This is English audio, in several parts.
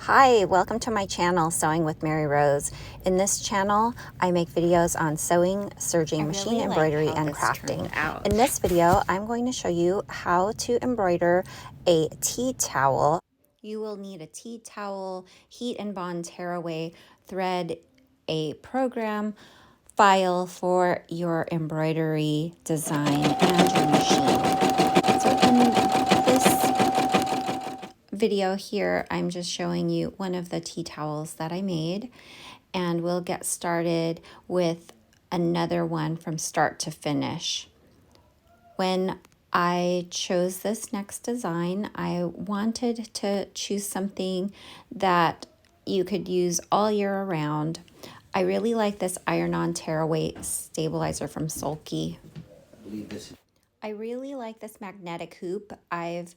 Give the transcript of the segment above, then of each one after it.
Hi, welcome to my channel, Sewing with Mary Rose. In this channel, I make videos on sewing, serging, machine embroidery, and crafting. In this video, I'm going to show you how to embroider a tea towel. You will need a tea towel, heat and bond tearaway thread, a program, file for your embroidery design, and your machine. So in this video here, I'm just showing you one of the tea towels that I made, and we'll get started with another one from start to finish. When I chose this next design, I wanted to choose something that you could use all year around. I really like this iron-on tearaway stabilizer from Sulky. I really like this magnetic hoop. I've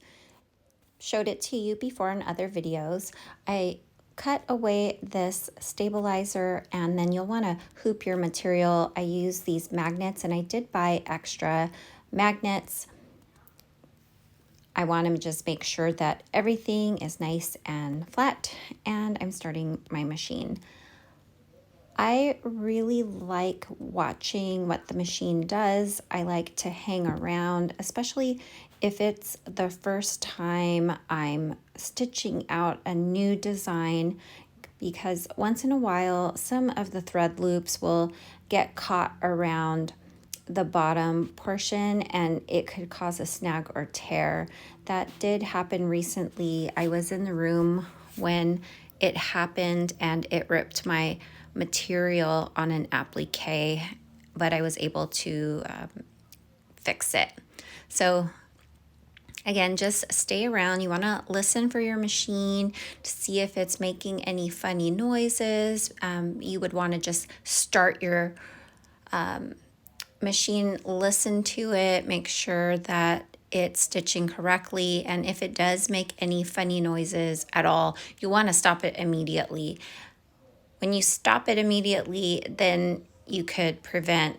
showed it to you before in other videos. I cut away this stabilizer, and then you'll want to hoop your material. I use these magnets, and I did buy extra magnets. I want to just make sure that everything is nice and flat, and I'm starting my machine. I really like watching what the machine does. I like to hang around, especially if it's the first time I'm stitching out a new design, because once in a while, some of the thread loops will get caught around the bottom portion and it could cause a snag or tear. That did happen recently. I was in the room when it happened and it ripped my material on an applique, but I was able to fix it. So again, just stay around. You want to listen for your machine to see if it's making any funny noises. You would want to just start your machine, listen to it, make sure that it's stitching correctly, and if it does make any funny noises at all, you want to stop it immediately. When you stop it immediately, then you could prevent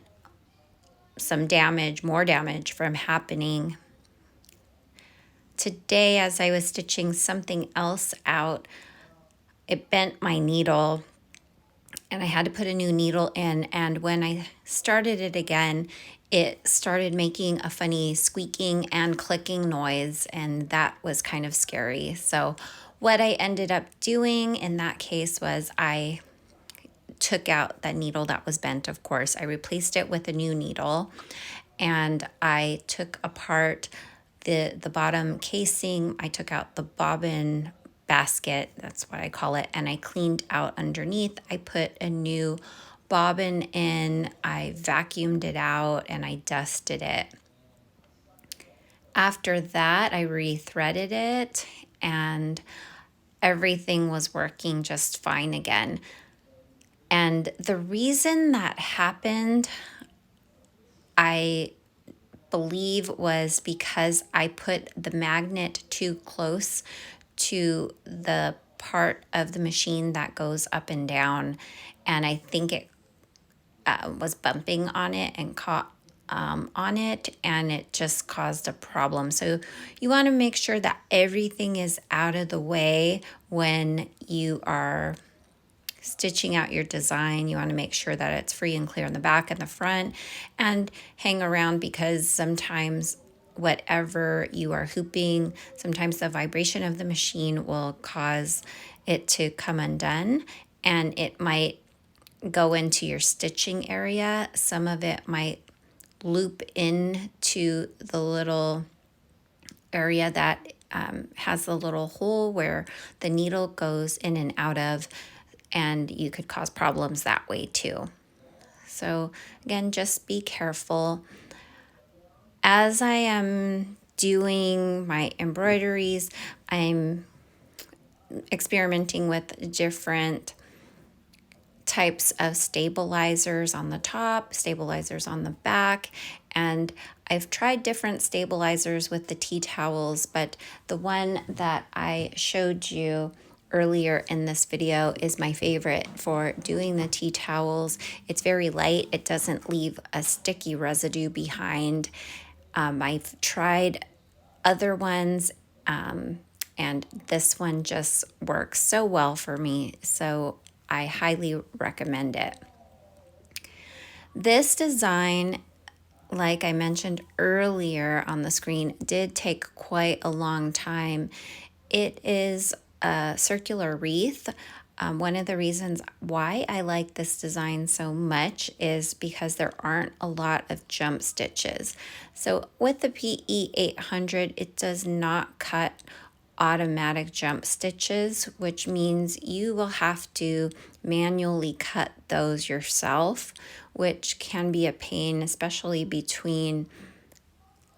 some damage, more damage from happening. Today, as I was stitching something else out, it bent my needle and I had to put a new needle in, and when I started it again, it started making a funny squeaking and clicking noise, and that was kind of scary. So what I ended up doing in that case was I took out that needle that was bent, of course. I replaced it with a new needle, and I took apart the bottom casing. I took out the bobbin basket, that's what I call it, and I cleaned out underneath. I put a new bobbin in, I vacuumed it out, and I dusted it. After that, I rethreaded it, and everything was working just fine again. And the reason that happened, I believe, was because I put the magnet too close to the part of the machine that goes up and down, and I think it was bumping on it and caught on it, and it just caused a problem. So you want to make sure that everything is out of the way when you are stitching out your design. You want to make sure that it's free and clear in the back and the front, and hang around, because sometimes whatever you are hooping, sometimes the vibration of the machine will cause it to come undone, and it might go into your stitching area. Some of it might loop into the little area that has the little hole where the needle goes in and out of, and you could cause problems that way too. So again, just be careful. As I am doing my embroideries, I'm experimenting with different types of stabilizers on the top, stabilizers on the back, and I've tried different stabilizers with the tea towels, but the one that I showed you earlier in this video is my favorite for doing the tea towels. It's very light, it doesn't leave a sticky residue behind. I've tried other ones, and and this one just works so well for me, so I highly recommend it. This design, like I mentioned earlier on the screen, did take quite a long time. It is a circular wreath. One of the reasons why I like this design so much is because there aren't a lot of jump stitches. So with the PE800, it does not cut automatic jump stitches, which means you will have to manually cut those yourself, which can be a pain, especially between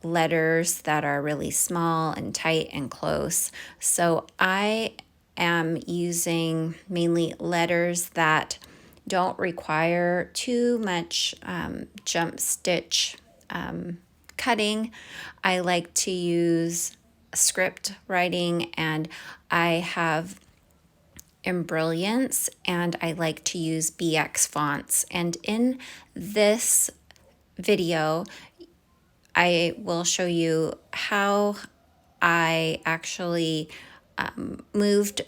letters that are really small and tight and close. So I am using mainly letters that don't require too much jump stitch cutting. I like to use script writing, and I have Embroider, and I like to use BX fonts. And in this video, I will show you how I actually moved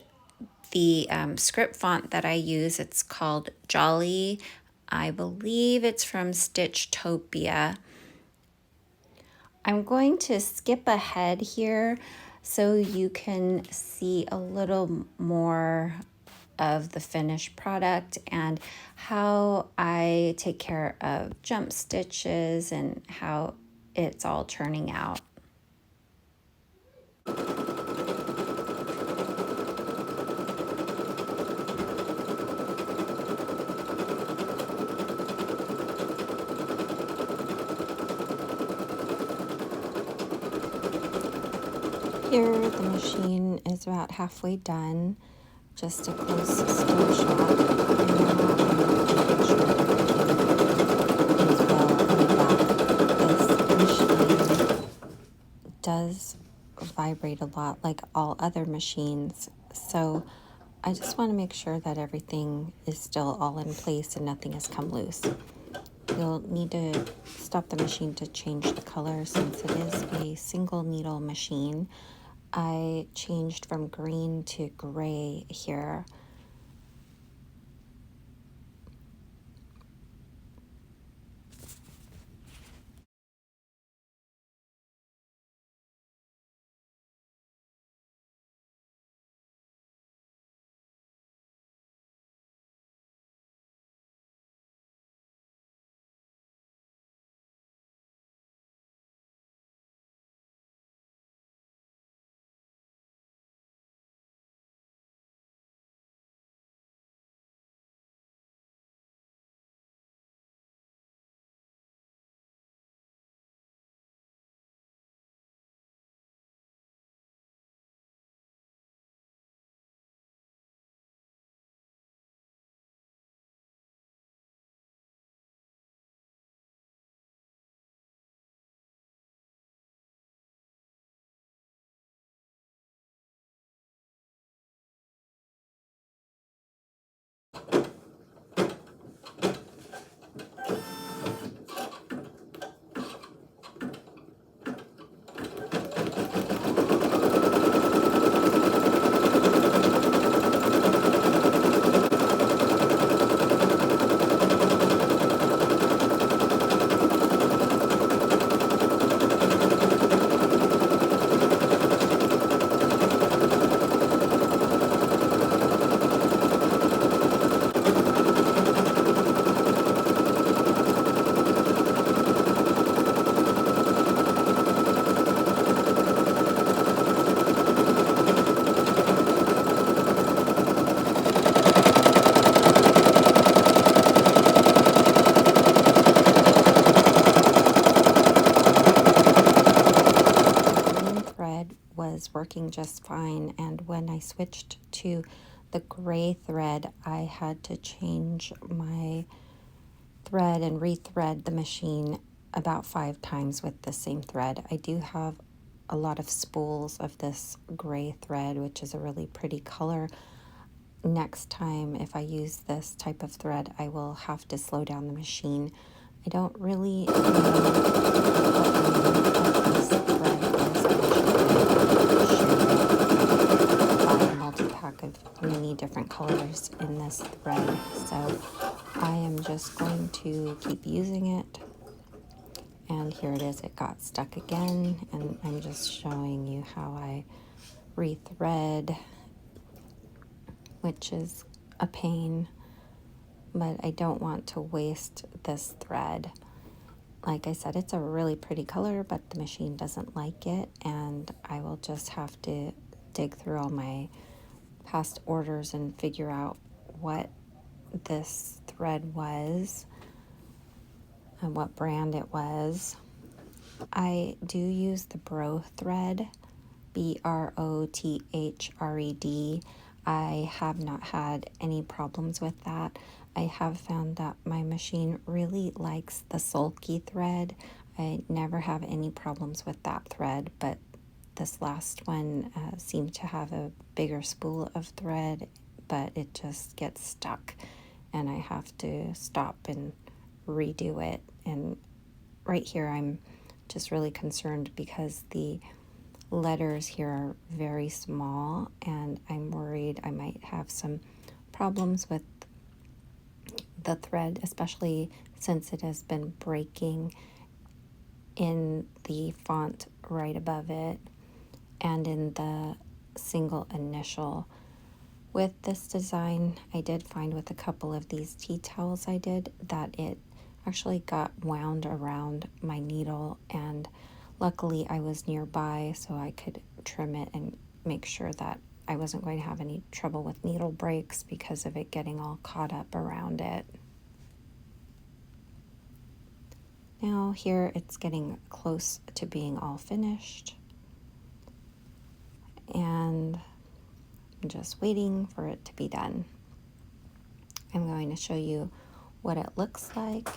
the script font that I use. It's called Jolly. I believe it's from Stitchtopia. I'm going to skip ahead here so you can see a little more of the finished product and how I take care of jump stitches and how it's all turning out. Here the machine is about halfway done, just a close still shot. This machine does vibrate a lot like all other machines, so I just want to make sure that everything is still all in place and nothing has come loose. You'll need to stop the machine to change the color since it is a single needle machine. I changed from green to gray here. Was working just fine, and when I switched to the gray thread, I had to change my thread and rethread the machine about 5 times with the same thread. I do have a lot of spools of this gray thread, which is a really pretty color. Next time, if I use this type of thread, I will have to slow down the machine. I don't really know what this thread is. many different colors in this thread, so I am just going to keep using it. And here it is, it got stuck again, and I'm just showing you how I rethread, which is a pain, but I don't want to waste this thread. Like I said, it's a really pretty color, but the machine doesn't like it, and I will just have to dig through all my past orders and figure out what this thread was and what brand it was. I do use the Bro thread, BROTHRED. I have not had any problems with that. I have found that my machine really likes the sulky thread. I never have any problems with that thread, but this last one seemed to have a bigger spool of thread, but it just gets stuck and I have to stop and redo it. And right here I'm just really concerned because the letters here are very small and I'm worried I might have some problems with the thread, especially since it has been breaking in the font right above it and in the single initial. With this design, I did find with a couple of these tea towels I did that it actually got wound around my needle, and luckily I was nearby so I could trim it and make sure that I wasn't going to have any trouble with needle breaks because of it getting all caught up around it. Now here it's getting close to being all finished, and I'm just waiting for it to be done. I'm going to show you what it looks like.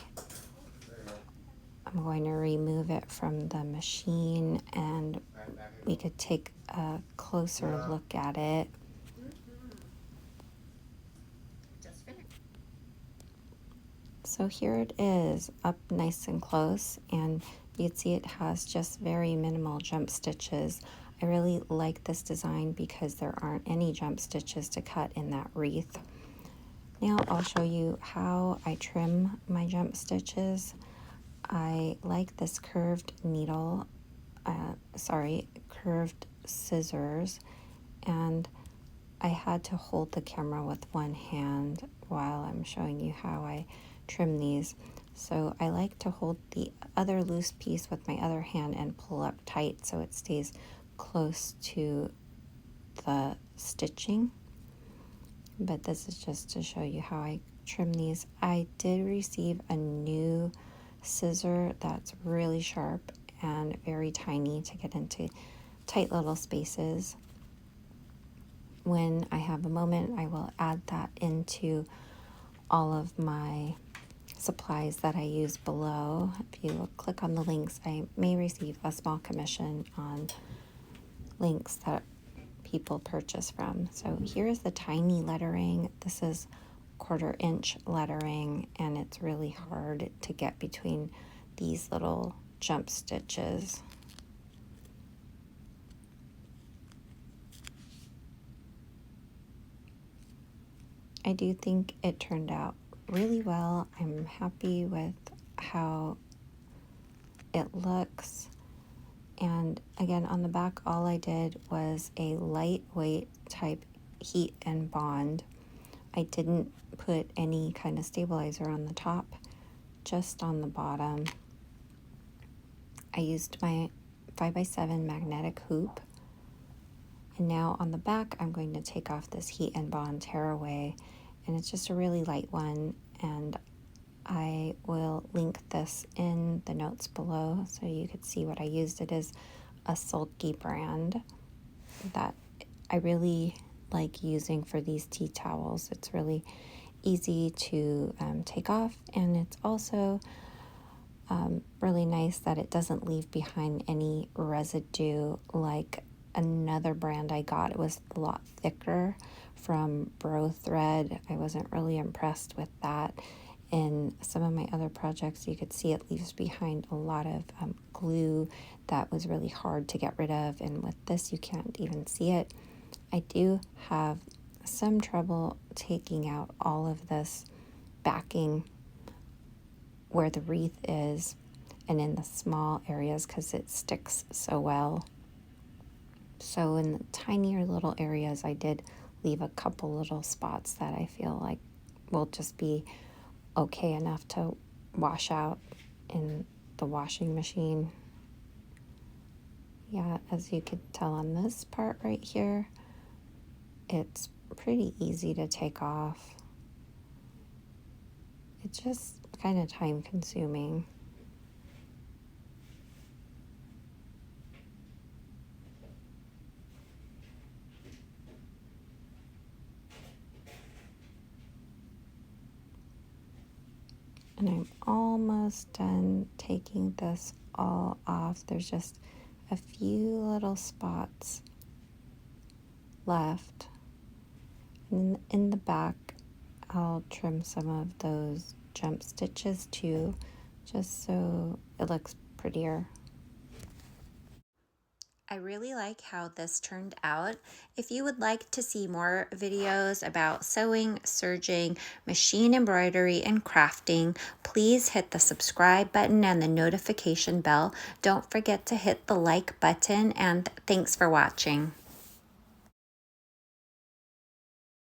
I'm going to remove it from the machine and we could take a closer look at it. So here it is, up nice and close, and you can see it has just very minimal jump stitches. I really like this design because there aren't any jump stitches to cut in that wreath. Now I'll show you how I trim my jump stitches. I like this curved needle, curved scissors, and I had to hold the camera with one hand while I'm showing you how I trim these. So I like to hold the other loose piece with my other hand and pull up tight so it stays close to the stitching. But this is just to show you how I trim these. I did receive a new scissor that's really sharp and very tiny to get into tight little spaces. When I have a moment, I will add that into all of my supplies that I use below. If you click on the links, I may receive a small commission on links that people purchase from. So here is the tiny lettering. This is 1/4 inch lettering, and it's really hard to get between these little jump stitches. I do think it turned out really well. I'm happy with how it looks. And again, on the back, all I did was a lightweight type heat and bond. I didn't put any kind of stabilizer on the top, just on the bottom. I used my 5x7 magnetic hoop. And now on the back, I'm going to take off this heat and bond tearaway, and it's just a really light one, and I will link this in the notes below so you could see what I used. It is a sulky brand that I really like using for these tea towels. It's really easy to take off, and it's also really nice that it doesn't leave behind any residue like another brand I got. It was a lot thicker from Bro Thread. I wasn't really impressed with that. In some of my other projects, you could see it leaves behind a lot of glue that was really hard to get rid of, and with this you can't even see it. I do have some trouble taking out all of this backing where the wreath is and in the small areas because it sticks so well. So in the tinier little areas, I did leave a couple little spots that I feel like will just be okay enough to wash out in the washing machine. Yeah, as you could tell on this part right here, it's pretty easy to take off. It's just kind of time consuming. And I'm almost done taking this all off. There's just a few little spots left. And in the back, I'll trim some of those jump stitches too, just so it looks prettier. I really like how this turned out. If you would like to see more videos about sewing, serging, machine embroidery, and crafting, please hit the subscribe button and the notification bell. Don't forget to hit the like button, and thanks for watching.